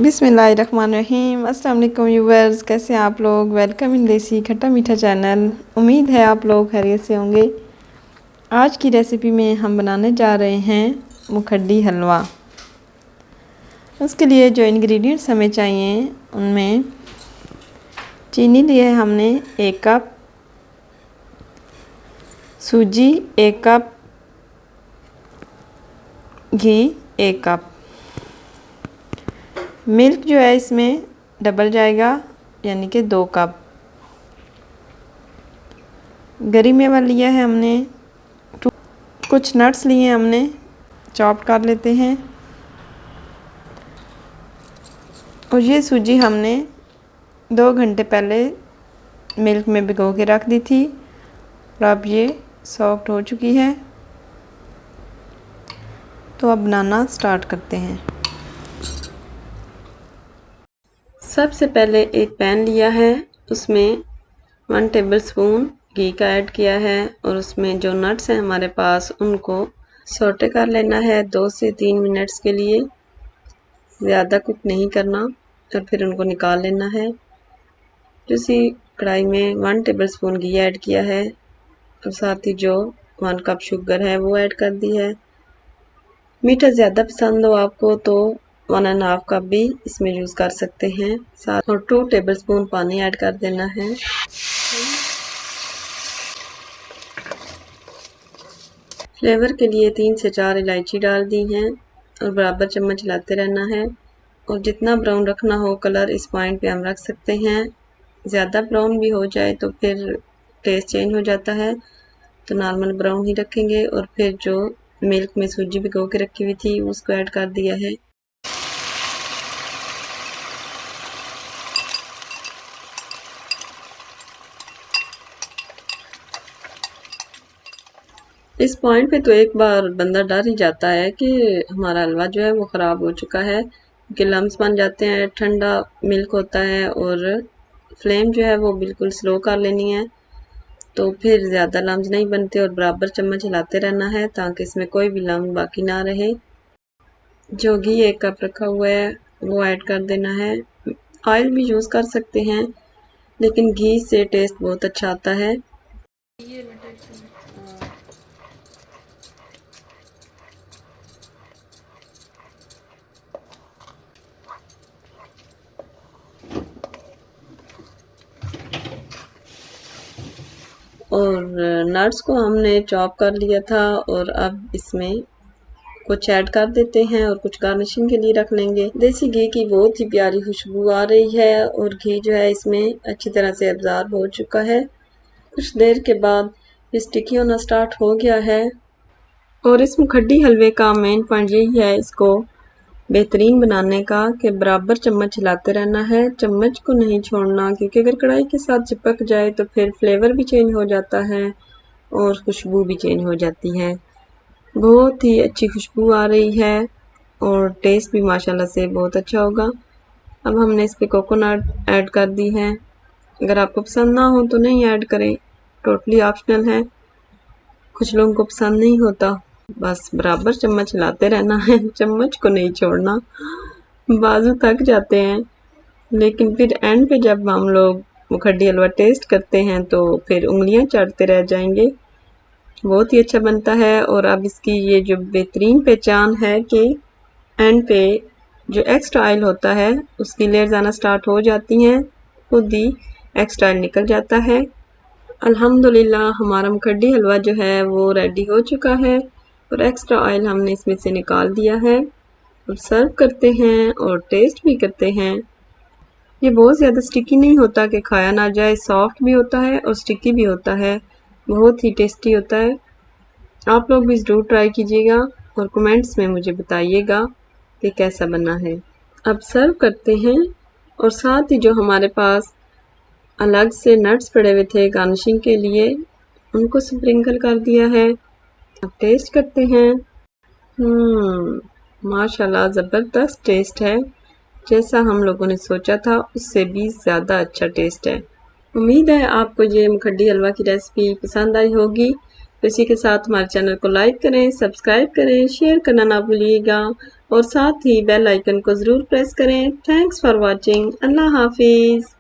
बिस्मिल्लाहिर्रहमानिर्रहीम। अस्सलाम वालेकुम व्यूअर्स, कैसे हैं आप लोग। वेलकम इन देसी खट्टा मीठा चैनल। उम्मीद है आप लोग खैरियत से होंगे। आज की रेसिपी में हम बनाने जा रहे हैं मुखड्डी हलवा। उसके लिए जो इंग्रेडिएंट्स हमें चाहिए उनमें चीनी ली है हमने 1 कप, सूजी 1 कप, घी 1 कप। मिल्क जो है इसमें डबल जाएगा यानी कि 2 कप। गरी मेवा लिया है हमने, कुछ नट्स लिए हैं हमने, चॉप कर लेते हैं। और ये सूजी हमने 2 घंटे पहले मिल्क में भिगो के रख दी थी और अब ये सॉफ्ट हो चुकी है। तो अब बनाना स्टार्ट करते हैं। सबसे पहले एक पैन लिया है, उसमें 1 टेबलस्पून घी का ऐड किया है और उसमें जो नट्स हैं हमारे पास उनको सौटे कर लेना है 2 से 3 मिनट्स के लिए। ज़्यादा कुक नहीं करना और फिर उनको निकाल लेना है। उसी कढ़ाई में 1 टेबलस्पून घी ऐड किया है और साथ ही जो 1 कप शुगर है वो ऐड कर दी है। मीठा ज़्यादा पसंद हो आपको तो 1½ कप भी इसमें यूज़ कर सकते हैं। साथ और 2 टेबलस्पून पानी ऐड कर देना है। फ्लेवर के लिए 3 से 4 इलायची डाल दी हैं और बराबर चम्मच हिलाते रहना है। और जितना ब्राउन रखना हो कलर इस पॉइंट पे हम रख सकते हैं। ज़्यादा ब्राउन भी हो जाए तो फिर टेस्ट चेंज हो जाता है, तो नॉर्मल ब्राउन ही रखेंगे। और फिर जो मिल्क में सूजी भिगो के रखी हुई थी उसको ऐड कर दिया है। इस पॉइंट पे तो एक बार बंदा डर ही जाता है कि हमारा हलवा जो है वो ख़राब हो चुका है, क्योंकि लम्स बन जाते हैं। ठंडा मिल्क होता है और फ्लेम जो है वो बिल्कुल स्लो कर लेनी है, तो फिर ज़्यादा लम्स नहीं बनते। और बराबर चम्मच हिलाते रहना है ताकि इसमें कोई भी लम्स बाकी ना रहे। जो घी 1 कप रखा हुआ है वो ऐड कर देना है। ऑयल भी यूज़ कर सकते हैं लेकिन घी से टेस्ट बहुत अच्छा आता है। और नट्स को हमने चॉप कर लिया था और अब इसमें कुछ ऐड कर देते हैं और कुछ गार्निशिंग के लिए रख लेंगे। देसी घी की बहुत ही प्यारी खुशबू आ रही है और घी जो है इसमें अच्छी तरह से एब्जॉर्ब हो चुका है। कुछ देर के बाद ये स्टिकी होना स्टार्ट हो गया है। और इस मुखड्डी हलवे का मेन पॉइंट यही है इसको बेहतरीन बनाने का कि बराबर चम्मच हिलाते रहना है, चम्मच को नहीं छोड़ना, क्योंकि अगर कढ़ाई के साथ चिपक जाए तो फिर फ्लेवर भी चेंज हो जाता है और खुशबू भी चेंज हो जाती है। बहुत ही अच्छी खुशबू आ रही है और टेस्ट भी माशाल्लाह से बहुत अच्छा होगा। अब हमने इस पे कोकोनट ऐड कर दी है। अगर आपको पसंद ना हो तो नहीं ऐड करें, टोटली ऑप्शनल है। कुछ लोगों को पसंद नहीं होता। बस बराबर चम्मच हिलाते रहना है, चम्मच को नहीं छोड़ना। बाजू थक जाते हैं लेकिन फिर एंड पे जब हम लोग मुखड्डी हलवा टेस्ट करते हैं तो फिर उंगलियां चाटते रह जाएंगे। बहुत ही अच्छा बनता है। और अब इसकी ये जो बेहतरीन पहचान है कि एंड पे जो एक्स्ट्रा ऑयल होता है उसकी लेयर्स आना स्टार्ट हो जाती हैं, खुद ही एक्स्ट्रा ऑयल निकल जाता है। अल्हम्दुलिल्लाह हमारा मुखड्डी हलवा जो है वो रेडी हो चुका है और एक्स्ट्रा ऑयल हमने इसमें से निकाल दिया है। अब सर्व करते हैं और टेस्ट भी करते हैं। ये बहुत ज़्यादा स्टिकी नहीं होता कि खाया ना जाए, सॉफ्ट भी होता है और स्टिकी भी होता है, बहुत ही टेस्टी होता है। आप लोग भी ज़रूर ट्राई कीजिएगा और कमेंट्स में मुझे बताइएगा कि कैसा बना है। अब सर्व करते हैं और साथ ही जो हमारे पास अलग से नट्स पड़े हुए थे गार्निशिंग के लिए उनको स्प्रिंकल कर दिया है। अब टेस्ट करते हैं। माशाल्लाह ज़बरदस्त टेस्ट है, जैसा हम लोगों ने सोचा था उससे भी ज़्यादा अच्छा टेस्ट है। उम्मीद है आपको ये मुखड्डी हलवा की रेसिपी पसंद आई होगी। तो इसी के साथ हमारे चैनल को लाइक करें, सब्सक्राइब करें, शेयर करना ना भूलिएगा। और साथ ही बेल आइकन को ज़रूर प्रेस करें। Thanks for watching. अल्लाह हाफिज़।